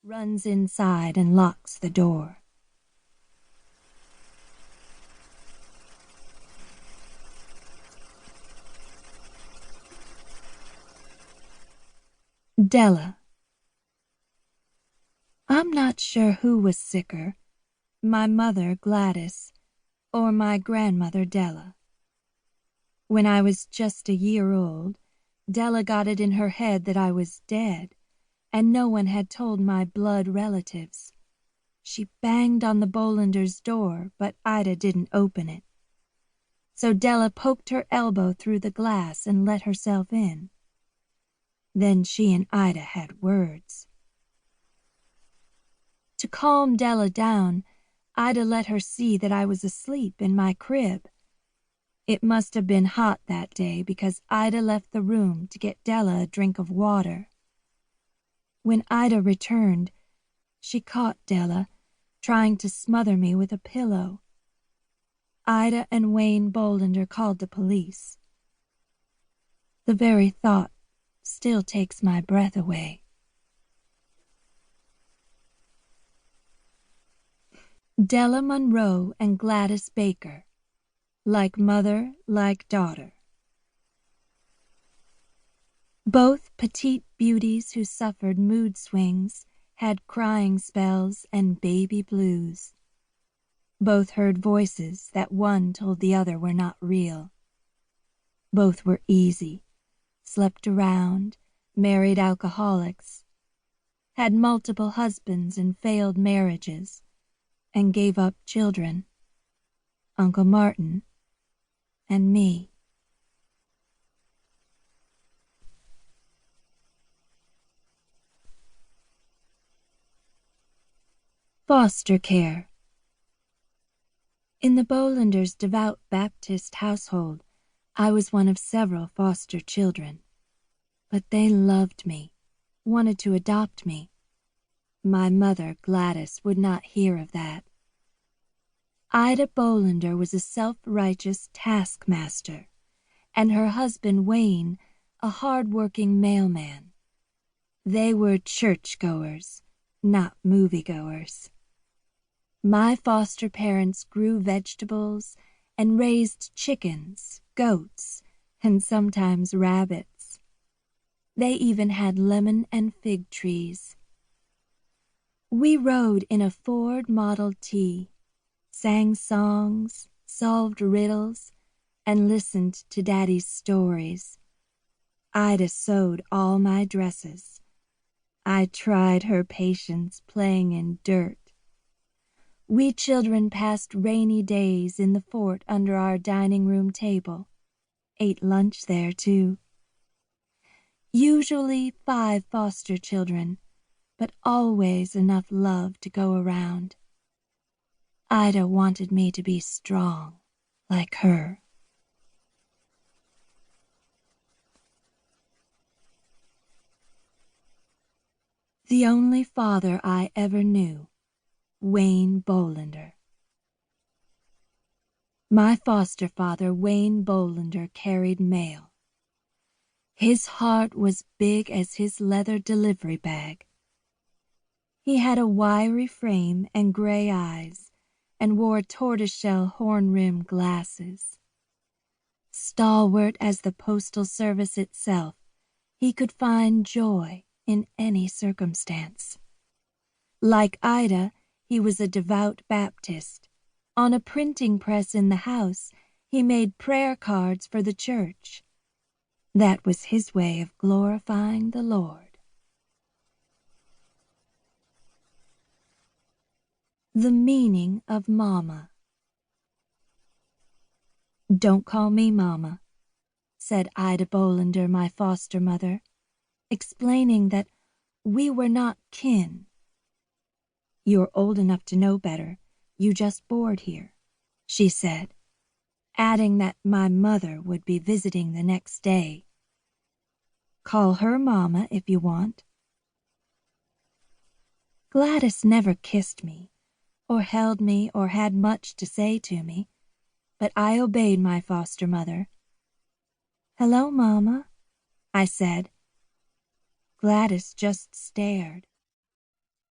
runs inside and locks the door. Della. I'm not sure who was sicker, my mother Gladys or my grandmother Della. When I was just a year old, Della got it in her head that I was dead, and no one had told my blood relatives. She banged on the Bolanders' door, but Ida didn't open it. So Della poked her elbow through the glass and let herself in. Then she and Ida had words. To calm Della down, Ida let her see that I was asleep in my crib. It must have been hot that day because Ida left the room to get Della a drink of water. When Ida returned, she caught Della trying to smother me with a pillow. Ida and Wayne Bolander called the police. The very thought still takes my breath away. Della Monroe and Gladys Baker, like mother, like daughter. Both petite beauties who suffered mood swings, had crying spells and baby blues. Both heard voices that one told the other were not real. Both were easy, slept around, married alcoholics, had multiple husbands and failed marriages, and gave up children, Uncle Martin and me. Foster care. In the Bolanders' devout Baptist household, I was one of several foster children. But they loved me, wanted to adopt me. My mother, Gladys, would not hear of that. Ida Bolander was a self-righteous taskmaster, and her husband, Wayne, a hard-working mailman. They were churchgoers, not moviegoers. My foster parents grew vegetables and raised chickens, goats, and sometimes rabbits. They even had lemon and fig trees. We rode in a Ford Model T, sang songs, solved riddles, and listened to Daddy's stories. Ida sewed all my dresses. I tried her patience playing in dirt. We children passed rainy days in the fort under our dining room table, ate lunch there too. Usually 5 foster children, but always enough love to go around. Ida wanted me to be strong, like her. The only father I ever knew, Wayne Bolander. My foster father, Wayne Bolander, carried mail. His heart was big as his leather delivery bag. He had a wiry frame and gray eyes, and wore tortoiseshell horn-rimmed glasses. Stalwart as the postal service itself, he could find joy in any circumstance. Like Ida, he was a devout Baptist. On a printing press in the house, he made prayer cards for the church. That was his way of glorifying the Lord. The meaning of Mama. Don't call me Mama, said Ida Bolander, my foster mother, explaining that we were not kin. You're old enough to know better. You just board here, she said, adding that my mother would be visiting the next day. Call her Mama if you want. Gladys never kissed me, or held me, or had much to say to me, but I obeyed my foster mother. Hello, Mama, I said. Gladys just stared.